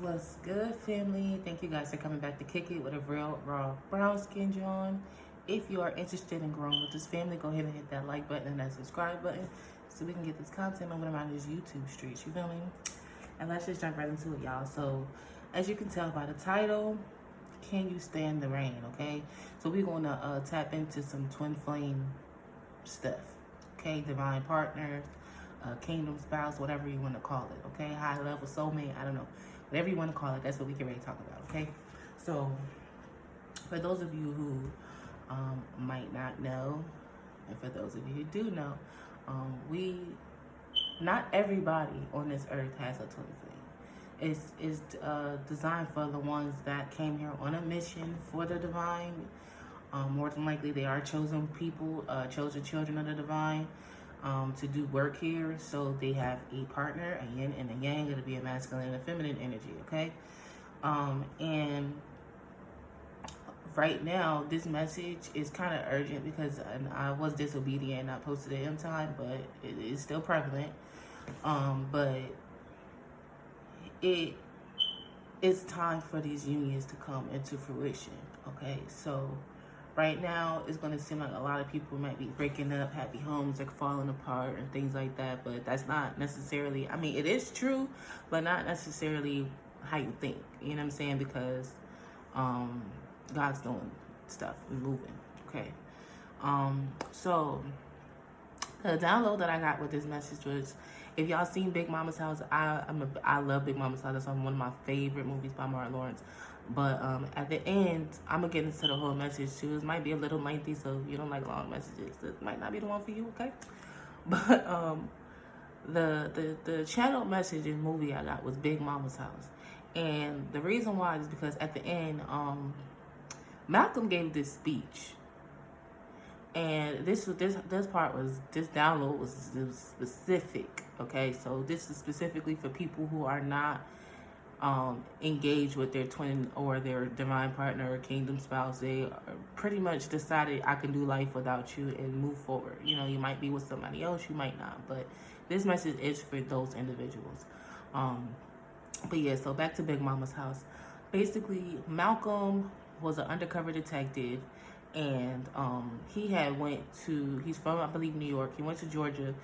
What's good, family? Thank you guys for coming back to kick it with a real raw brown skin John. If you are interested in growing with this family, go ahead and hit that like button and that subscribe button so we can get this content moving around these YouTube streets. You feel me? And let's just jump right into it, y'all. So, as you can tell by the title, can you stand the rain? Okay, so we're gonna tap into some twin flame stuff. Okay, divine partners, kingdom spouse, whatever you want to call it. Okay, high level soulmate. I don't know, whatever you want to call it. That's what we can really talk about. Okay, so for those of you who might not know, and for those of you who do know, we not everybody on this earth has a twin flame. It's designed for the ones that came here on a mission for the divine. More than likely, they are chosen people, chosen children of the divine, to do work here. So they have a partner, a yin and a yang. It'll be a masculine and a feminine energy, okay? And right now, this message is kind of urgent because I was disobedient and I posted it in time, but it is still prevalent. But it's time for these unions to come into fruition, okay? So right now, it's going to seem like a lot of people might be breaking up, happy homes are falling apart and things like that, but that's not necessarily, I mean, it is true, but not necessarily how you think, you know what I'm saying? Because God's doing stuff and moving, okay? So the download that I got with this message was, if y'all seen Big Mama's House, I love Big Mama's House. That's one of my favorite movies by Martin Lawrence. But at the end, I'm gonna get into the whole message too. It might be a little lengthy, so if you don't like long messages, it might not be the one for you, okay? But the channel message in movie I got was Big Mama's House, and the reason why is because at the end, Malcolm gave this speech. And this download was specific, okay? So this is specifically for people who are not engaged with their twin or their divine partner or kingdom spouse. They pretty much decided, I can do life without you and move forward. You know, you might be with somebody else, you might not, but this message is for those individuals. But yeah, so back to Big Mama's House. Basically, Malcolm was an undercover detective, and he's from, I believe, New York. He went to Georgia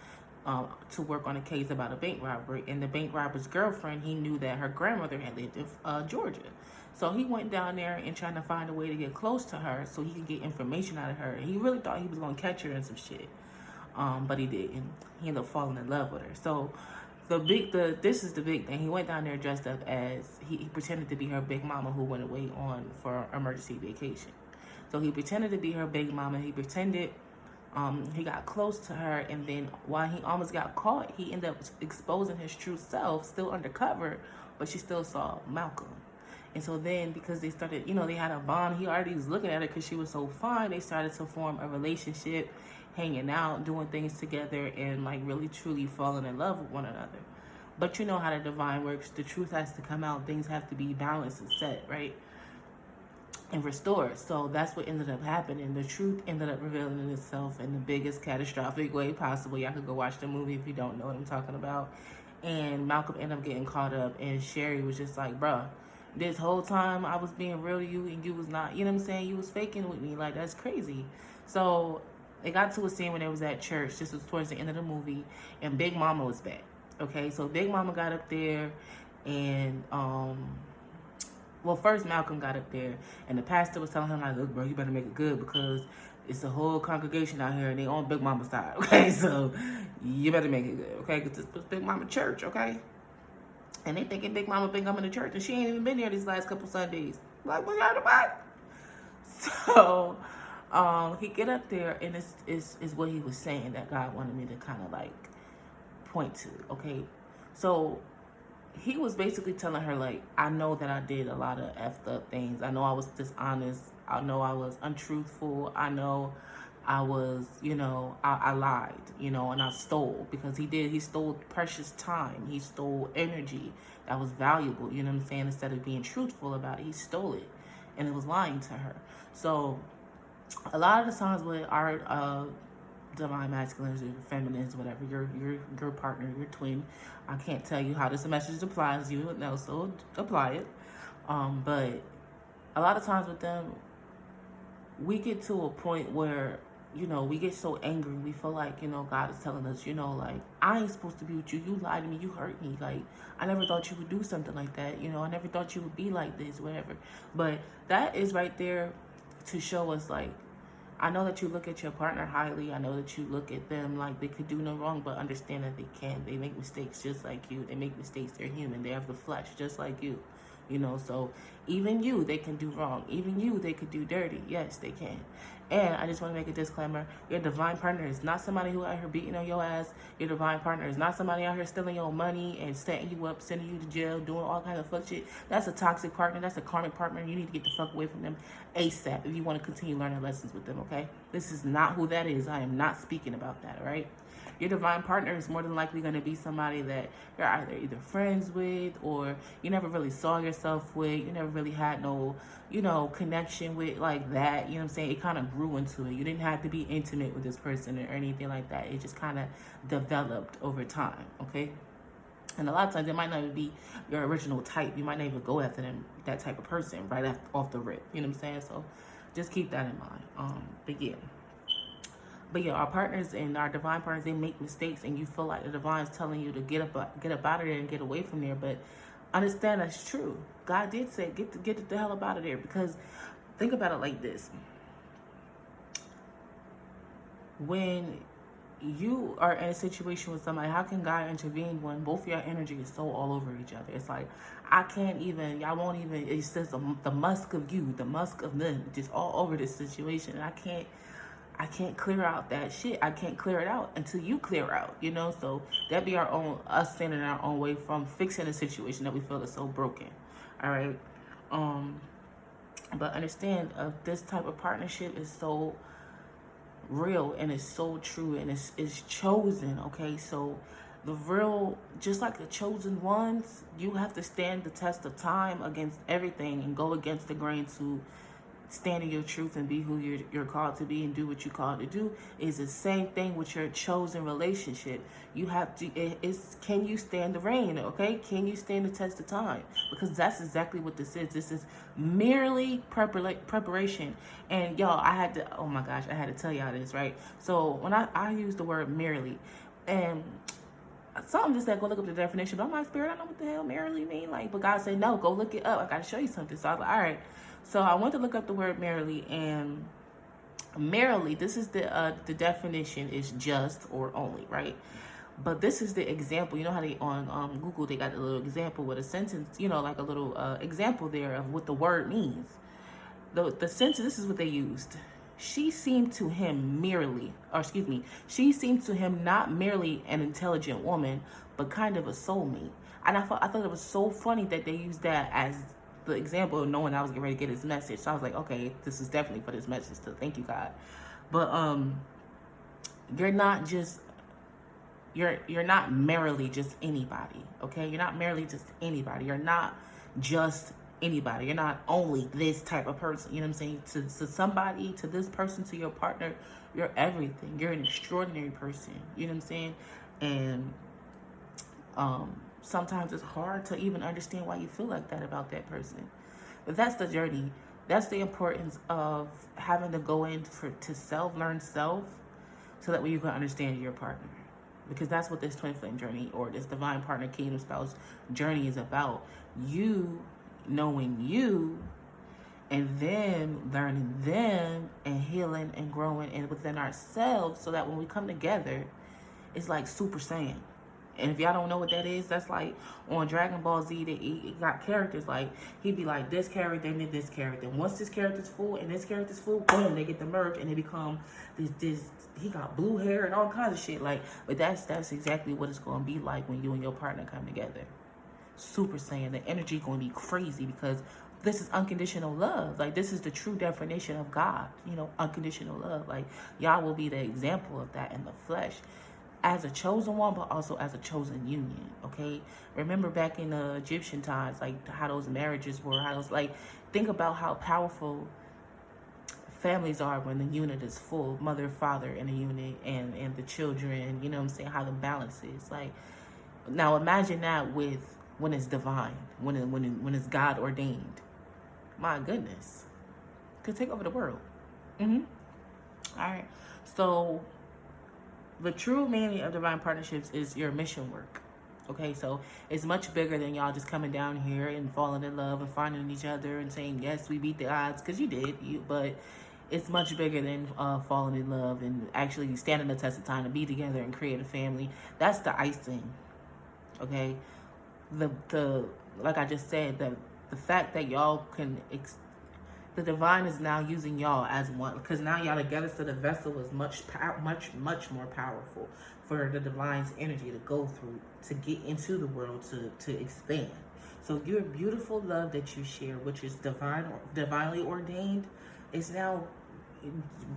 to work on a case about a bank robbery, and the bank robber's girlfriend, he knew that her grandmother had lived in Georgia. So he went down there and trying to find a way to get close to her so he could get information out of her. And he really thought he was going to catch her in some shit, but he didn't. He ended up falling in love with her. So this is the big thing. He went down there dressed up as, he pretended to be her big mama who went away on for emergency vacation. So he pretended to be her big mama. He pretended, he got close to her, and then while he almost got caught, he ended up exposing his true self, still undercover, but she still saw Malcolm. And so then, because they started, they had a bond, he already was looking at her because she was so fine, they started to form a relationship, hanging out, doing things together, and like really truly falling in love with one another. But you know how the divine works. The truth has to come out. Things have to be balanced and set, right? And restored. So that's what ended up happening. The truth ended up revealing itself in the biggest catastrophic way possible. Y'all could go watch the movie if you don't know what I'm talking about. And Malcolm ended up getting caught up, and Sherry was just like, bruh, this whole time I was being real to you and you was not, you know what I'm saying? You was faking with me. Like, that's crazy. So it got to a scene when it was at church. This was towards the end of the movie, and Big Mama was back. Okay, so Big Mama got up there, and well, first Malcolm got up there, and the pastor was telling him, like, look, bro, you better make it good because it's a whole congregation out here, and they on Big Mama's side, okay? So you better make it good, okay? Because this was Big Mama church, okay? And they thinking Big Mama been coming to church, and she ain't even been there these last couple Sundays. Like, what y'all about? So he get up there, and it's what he was saying that God wanted me to kind of like point to, okay? So he was basically telling her, like, I know that I did a lot of effed up things. I know I was dishonest. I know I was untruthful. I know I was, I lied, and I stole, because he stole precious time. He stole energy that was valuable, you know what I'm saying? Instead of being truthful about it, he stole it, and it was lying to her. So a lot of the times with our divine masculines or feminines, whatever, your partner, your twin. I can't tell you how this message applies. You would know, so apply it. But a lot of times with them, we get to a point where, you know, we get so angry. We feel like, you know, God is telling us, you know, like, I ain't supposed to be with you. You lied to me. You hurt me. Like, I never thought you would do something like that. You know, I never thought you would be like this, whatever. But that is right there to show us, like, I know that you look at your partner highly. I know that you look at them like they could do no wrong, but understand that they can. They make mistakes just like you. They make mistakes. They're human. They have the flesh just like you. You know, so even you, they can do wrong. Even you, they could do dirty. Yes, they can. And I just want to make a disclaimer. Your divine partner is not somebody who out here beating on your ass. Your divine partner is not somebody out here stealing your money and setting you up, sending you to jail, doing all kinds of fuck shit. That's a toxic partner. That's a karmic partner. You need to get the fuck away from them ASAP if you want to continue learning lessons with them, okay? This is not who that is. I am not speaking about that, all right? Your divine partner is more than likely going to be somebody that you're either friends with, or you never really saw yourself with. You never really had no, you know, connection with like that. You know what I'm saying? It kind of grew into it. You didn't have to be intimate with this person or anything like that. It just kind of developed over time, okay? And a lot of times it might not even be your original type. You might not even go after them, that type of person right off the rip. You know what I'm saying? So just keep that in mind. But yeah, our partners and our divine partners, they make mistakes, and you feel like the divine's telling you to get up out of there and get away from there. But understand that's true. God did say, get the hell up out of there. Because think about it like this. When you are in a situation with somebody, how can God intervene when both of your energy is so all over each other? It's like, y'all won't even, it's just the musk of you, the musk of them, just all over this situation. And I can't clear out that shit. I can't clear it out until you clear out, you know? So that be us standing our own way from fixing a situation that we feel is so broken. All right. But understand, this type of partnership is so real and it's so true, and it's chosen. Okay. So the real, just like the chosen ones, you have to stand the test of time against everything and go against the grain to stand in your truth and be who you're called to be and do what you're called to do. Is the same thing with your chosen relationship. You have to, can you stand the rain? Okay, can you stand the test of time? Because that's exactly what this is. This is merely preparation. And y'all, oh my gosh, I had to tell y'all this, right? So when I use the word merely, and something just said, go look up the definition. But I'm like, Spirit, I don't know what the hell merely mean. Like, but God said, no, go look it up. I got to show you something. So I was like, all right. So I went to look up the word merely, and merely, this is the definition is just or only, right? But this is the example. You know how they on Google, they got a little example with a sentence, you know, like a little example there of what the word means. The sentence, this is what they used. She seemed to him she seemed to him not merely an intelligent woman, but kind of a soulmate. And I thought it was so funny that they used that as the example of knowing I was getting ready to get his message. So I was like, okay, this is definitely for this message. So thank you, God. But you're not just you're not merely just anybody. Okay, you're not merely just anybody. You're not just anybody. You're not only this type of person. You know what I'm saying? To somebody, to this person, to your partner, you're everything. You're an extraordinary person. You know what I'm saying? And sometimes it's hard to even understand why you feel like that about that person. But that's the journey. That's the importance of having to go in to learn self, so that way you can understand your partner. Because that's what this twin flame journey, or this divine partner kingdom spouse journey, is about. You knowing you, and then learning them, and healing and growing and within ourselves, so that when we come together, it's like Super Saiyan. And if y'all don't know what that is, that's like on Dragon Ball Z, he got characters, like he'd be like this character and then this character. Once this character's full and this character's full, boom, they get to merge and they become this he got blue hair and all kinds of shit. Like, but that's exactly what it's gonna be like when you and your partner come together. Super Saiyan. The energy gonna be crazy, because this is unconditional love. Like, this is the true definition of God, you know, unconditional love. Like, y'all will be the example of that in the flesh, as a chosen one, but also as a chosen union. Okay, remember back in the Egyptian times, like how those marriages were, how those, like, think about how powerful families are when the unit is full, mother, father in a unit, and the children, you know what I'm saying, how the balance is. Like, now imagine that with when it's divine, when it's God ordained. My goodness. Could take over the world. All right. So the true meaning of divine partnerships is your mission work. Okay, so it's much bigger than y'all just coming down here and falling in love and finding each other and saying, yes, we beat the odds, because you did. But it's much bigger than falling in love and actually standing the test of time to be together and create a family. That's the icing. Okay, the like I just said, the fact that y'all can the divine is now using y'all as one, because now y'all together, so the vessel is much more powerful for the divine's energy to go through, to get into the world, to expand. So your beautiful love that you share, which is divinely ordained, is now.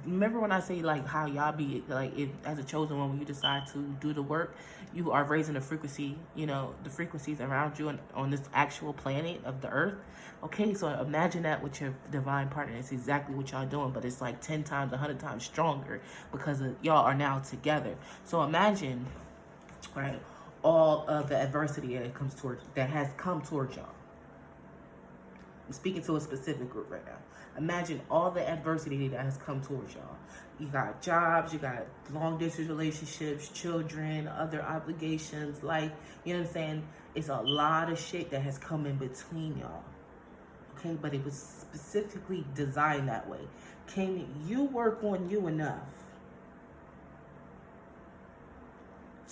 Remember when I say like how y'all be like, if as a chosen one, when you decide to do the work, you are raising the frequency, you know, the frequencies around you on this actual planet of the earth. Okay, so imagine that with your divine partner. It's exactly what y'all doing, but it's like 10 times, 100 times stronger because y'all are now together. So imagine, right, all of the adversity that has come towards y'all. I'm speaking to a specific group right now. Imagine all the adversity that has come towards y'all. You got jobs, you got long distance relationships, children, other obligations, like, you know what I'm saying? It's a lot of shit that has come in between y'all. Okay, but it was specifically designed that way. Can you work on you enough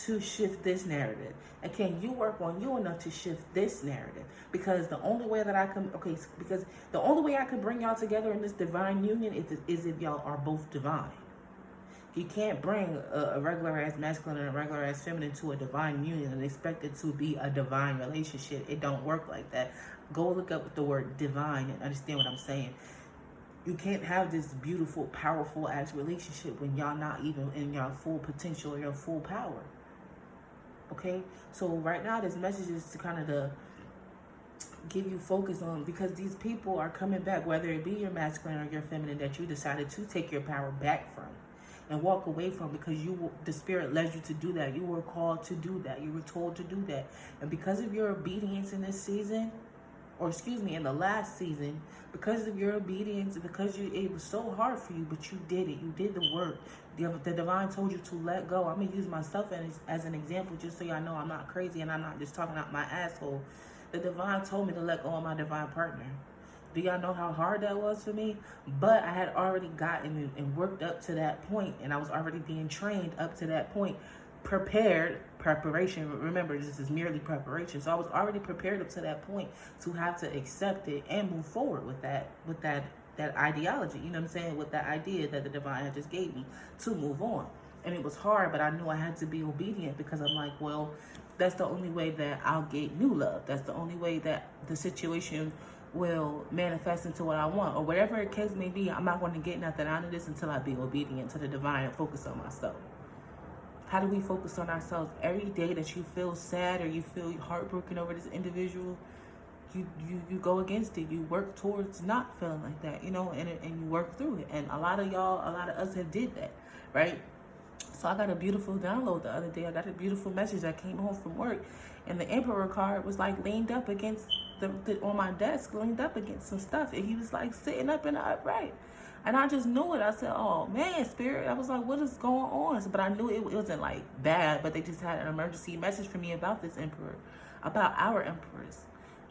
to shift this narrative? And can you work on you enough to shift this narrative? Because the only way that I can, because the only way I can bring y'all together in this divine union is if y'all are both divine. You can't bring a regular ass masculine and a regular ass feminine to a divine union and expect it to be a divine relationship. It don't work like that. Go look up the word divine and understand what I'm saying. You can't have this beautiful, powerful ass relationship when y'all not even in your full potential or your full power. Okay, so right now this message is to kind of to give you focus on, because these people are coming back, whether it be your masculine or your feminine that you decided to take your power back from and walk away from, because the spirit led you to do that. You were called to do that. You were told to do that. And because of your obedience in this season, or excuse me, in the last season, because of your obedience, because it was so hard for you, but you did it. You did the work. The divine told you to let go. I'm going to use myself as an example, just so y'all know I'm not crazy and I'm not just talking out my asshole. The divine told me to let go of my divine partner. Do y'all know how hard that was for me? But I had already gotten and worked up to that point, and I was already being trained up to that point. Preparation. Remember, this is merely preparation. So I was already prepared up to that point to have to accept it and move forward with that ideology. You know what I'm saying? With that idea that the divine had just gave me to move on. And it was hard, but I knew I had to be obedient, because I'm like, well, that's the only way that I'll get new love. That's the only way that the situation will manifest into what I want, or whatever the case may be. I'm not going to get nothing out of this until I be obedient to the divine and focus on myself. How do we focus on ourselves? Every day that you feel sad or you feel heartbroken over this individual, you go against it. You work towards not feeling like that, you know, and you work through it. And a lot of us have did that, right? So I got a beautiful download the other day. I got a beautiful message. I came home from work, and the Emperor card was like leaned up against on my desk, leaned up against some stuff, and he was like sitting up in the upright. And I just knew it. I said, oh, man, Spirit. I was like, what is going on? But I knew it wasn't, like, bad. But they just had an emergency message for me about this emperor, about our emperors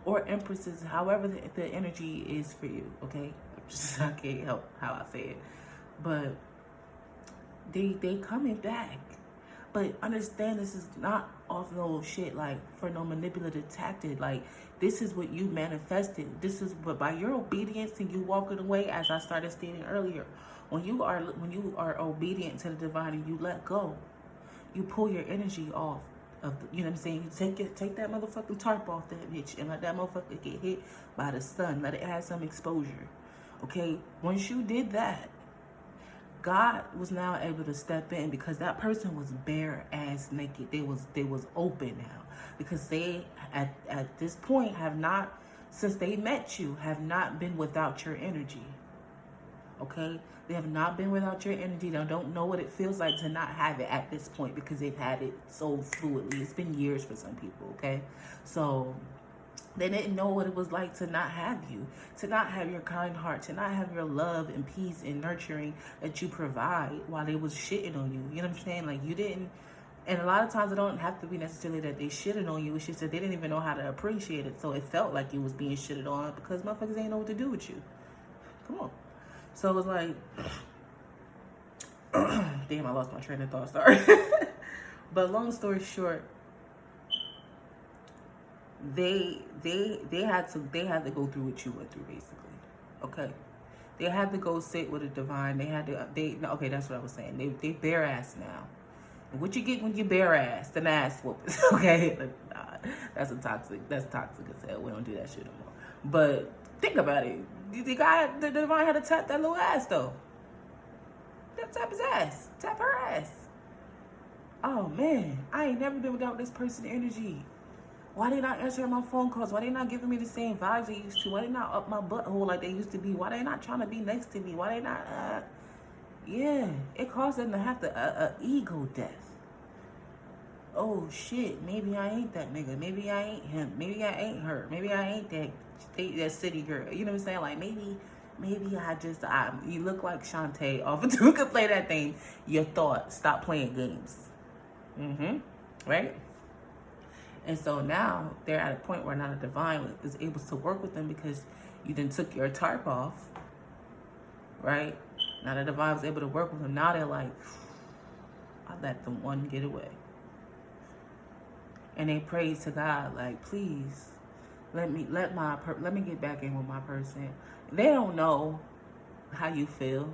or empresses, however the energy is for you, okay? I can't help how I say it. But they coming back. But understand, this is not off no shit, like, for no manipulative tactic. Like, this is what you manifested. This is what, by your obedience and you walking away, as I started stating earlier, when you are obedient to the divine and you let go, you pull your energy off of the, you know what I'm saying? You take that motherfucking tarp off that bitch and let that motherfucker get hit by the sun. Let it have some exposure. Okay? Once you did that, God was now able to step in, because that person was bare ass naked. They was open now, because they at this point have not, since they met you, have not been without your energy. Okay? They have not been without your energy. They don't know what it feels like to not have it at this point because they've had it so fluidly. It's been years for some people, okay? So they didn't know what it was like to not have you, to not have your kind heart, to not have your love and peace and nurturing that you provide while they was shitting on you. You know what I'm saying? Like, you didn't. And a lot of times it don't have to be necessarily that they shitted on you. It's just that they didn't even know how to appreciate it. So it felt like you was being shitted on because motherfuckers ain't know what to do with you. Come on. So it was like, damn, I lost my train of thought. Sorry. But long story short, they had to go through what you went through, basically. Okay. They had to go sit with a divine. Okay, that's what I was saying. They bare ass now. And what you get when you bare ass, an ass whooping. Okay? Nah, that's toxic as hell. We don't do that shit no more. But think about it. The divine had to tap that little ass though. Tap his ass. Tap her ass. Oh man, I ain't never been without this person's energy. Why they not answering my phone calls? Why they not giving me the same vibes they used to? Why they not up my butthole like they used to be? Why they not trying to be next to me? Why they not, yeah, it caused them to have to, ego death. Oh shit, maybe I ain't that nigga. Maybe I ain't him. Maybe I ain't her. Maybe I ain't that city girl. You know what I'm saying? Like, maybe you look like Shantae off of You Could Play That Thing. Your thought, stop playing games. Right? And so now they're at a point where now the divine is able to work with them because you then took your tarp off, right? Now the divine was able to work with them. Now they're like, I let the one get away. And they prayed to God, like, please, let me get back in with my person. They don't know how you feel.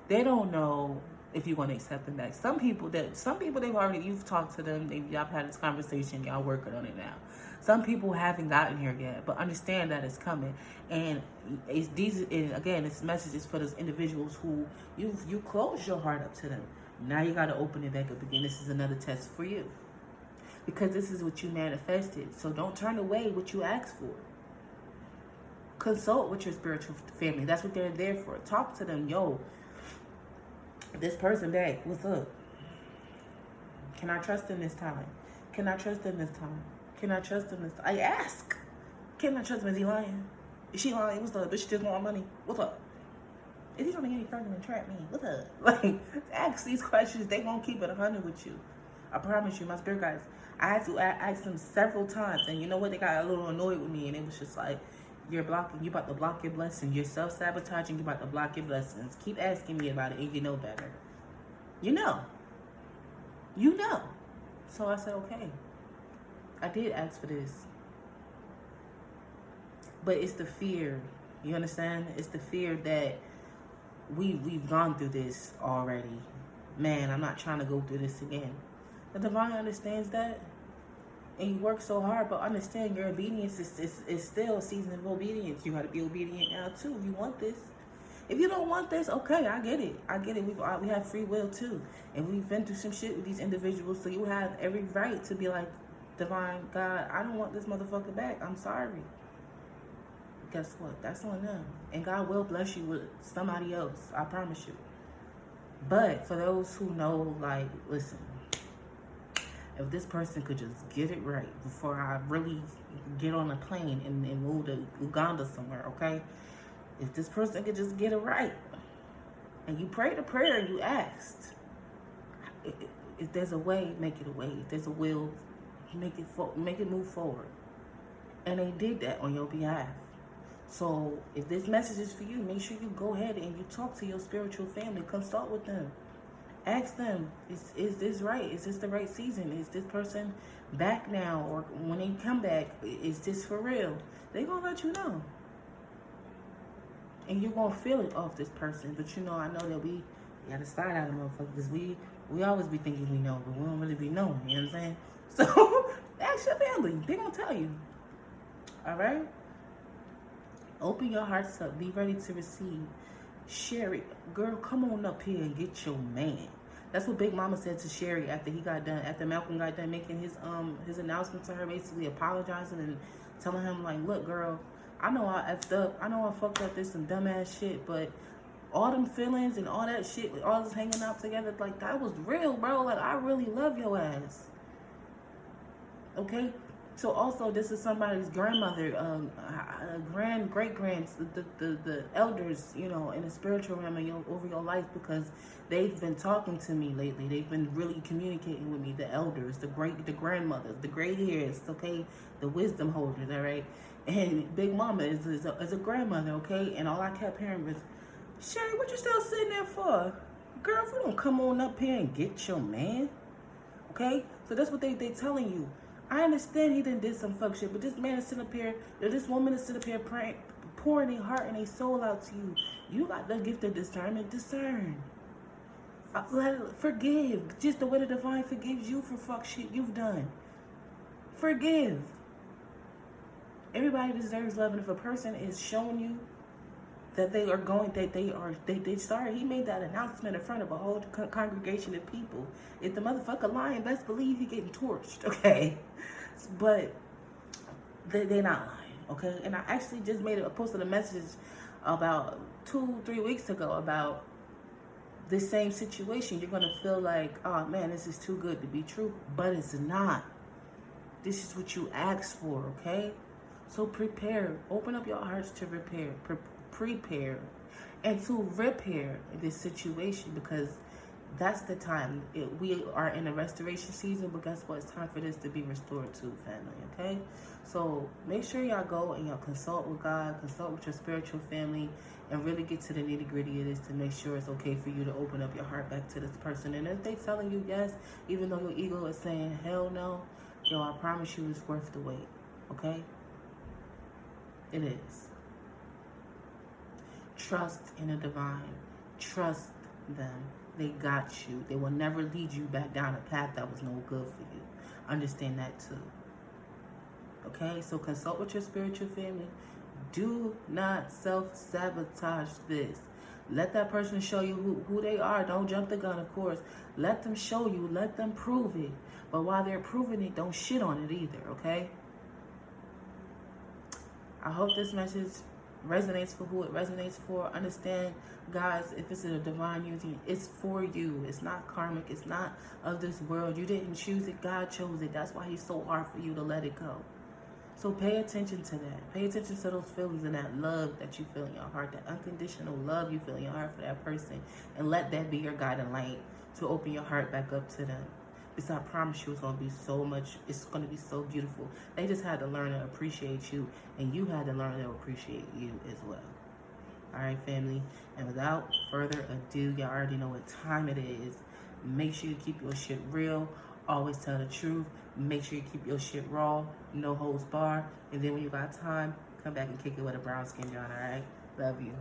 They don't know if you're going to accept them back. Some people you've talked to them, y'all had this conversation, y'all working on it now. Some people haven't gotten here yet, but understand that it's coming. And this message is for those individuals who you close your heart up to them. Now you got to open it back up again. This is another test for you. Because this is what you manifested. So don't turn away what you asked for. Consult with your spiritual family. That's what they're there for. Talk to them. Yo, this person back, what's up? Can I trust him this time? Can I trust him this time? Can I trust him this time? I ask. Can I trust him? Is he lying? Is she lying? What's up? Does she just want money? What's up? Is he trying to get any pregnant and trap me? What's up? Like, ask these questions. They won't keep it 100 with you. I promise you, my spirit guides. I had to ask them several times, and you know what? They got a little annoyed with me, and it was just like, you about to block your blessings. You're self-sabotaging. You're about to block your blessings. Keep asking me about it, and you know better. You know. So I said, okay. I did ask for this. But it's the fear. You understand? It's the fear that we've gone through this already. Man, I'm not trying to go through this again. The divine understands that. And you work so hard, but understand your obedience is still a season of obedience. You got to be obedient now too. You want this. If you don't want this, okay, I get it. We have free will too. And we've been through some shit with these individuals, so you have every right to be like, divine God, I don't want this motherfucker back. I'm sorry. Guess what? That's on them. And God will bless you with somebody else. I promise you. But for those who know, like, listen, if this person could just get it right before I really get on a plane and move to Uganda somewhere, okay? If this person could just get it right, and you prayed a prayer and you asked, if there's a way, make it a way. If there's a will, make it move forward. And they did that on your behalf. So if this message is for you, make sure you go ahead and you talk to your spiritual family. Consult with them. Ask them, is this right? Is this the right season? Is this person back now? Or when they come back, is this for real? They're going to let you know. And you're going to feel it off this person. But you know, I know that we got to slide out of motherfuckers. Because we always be thinking we know, but we don't really be knowing. You know what I'm saying? So, ask your family. They're going to tell you. All right? Open your hearts up. Be ready to receive. Sherry, girl, come on up here and get your man. That's what Big Mama said to Sherry after Malcolm got done making his announcement to her, basically apologizing and telling him, like, look, girl, I know I effed up. I know I fucked up. There's some dumbass shit, but all them feelings and all that shit, all this hanging out together, like, that was real, bro. Like, I really love your ass. Okay? So also, this is somebody's grandmother, great-grands, the elders, you know, in the spiritual realm over your life, because they've been talking to me lately. They've been really communicating with me. The elders, the grandmothers, the gray hairs, okay, the wisdom holders, all right. And Big Mama is a grandmother, okay. And all I kept hearing was, Sherry, what you still sitting there for? Girl, if you don't come on up here and get your man, okay. So that's what they telling you. I understand he did some fuck shit, but this man is sitting up here, or this woman is sitting up here praying, pouring their heart and their soul out to you. You got the gift of discernment. Discern. Forgive. Just the way the divine forgives you for fuck shit you've done. Forgive. Everybody deserves love, and if a person is showing you that they are going, they sorry, he made that announcement in front of a whole congregation of people. If the motherfucker lying, best believe he getting torched, okay? But they're not lying, okay? And I actually just posted a message about 2-3 weeks ago about this same situation. You're gonna feel like, oh man, this is too good to be true, but it's not. This is what you asked for, okay? So prepare, open up your hearts to prepare and to repair this situation, because that's the time. We are in a restoration season, but guess what? It's time for this to be restored too, family, okay? So make sure y'all go and y'all consult with God, consult with your spiritual family, and really get to the nitty gritty of this to make sure it's okay for you to open up your heart back to this person. And if they telling you yes, even though your ego is saying hell no, yo, I promise you it's worth the wait, okay? It is. Trust in the divine. Trust them. They got you. They will never lead you back down a path that was no good for you. Understand that too. Okay? So consult with your spiritual family. Do not self-sabotage this. Let that person show you who they are. Don't jump the gun, of course. Let them show you. Let them prove it. But while they're proving it, don't shit on it either, okay? I hope this message resonates for who it resonates for. Understand, guys, if it's a divine union, it's for you. It's not karmic. It's not of this world. You didn't choose it. God chose it. That's why he's so hard for you to let it go. So pay attention to that. Pay attention to those feelings and that love that you feel in your heart, that unconditional love you feel in your heart for that person. And let that be your guiding light to open your heart back up to them. Because I promise you it's going to be so much, it's going to be so beautiful. They just had to learn to appreciate you, and you had to learn to appreciate you as well. All right, family. And without further ado, y'all already know what time it is. Make sure you keep your shit real. Always tell the truth. Make sure you keep your shit raw. No holds barred. And then when you got time, come back and kick it with a brown skin John, all right? Love you.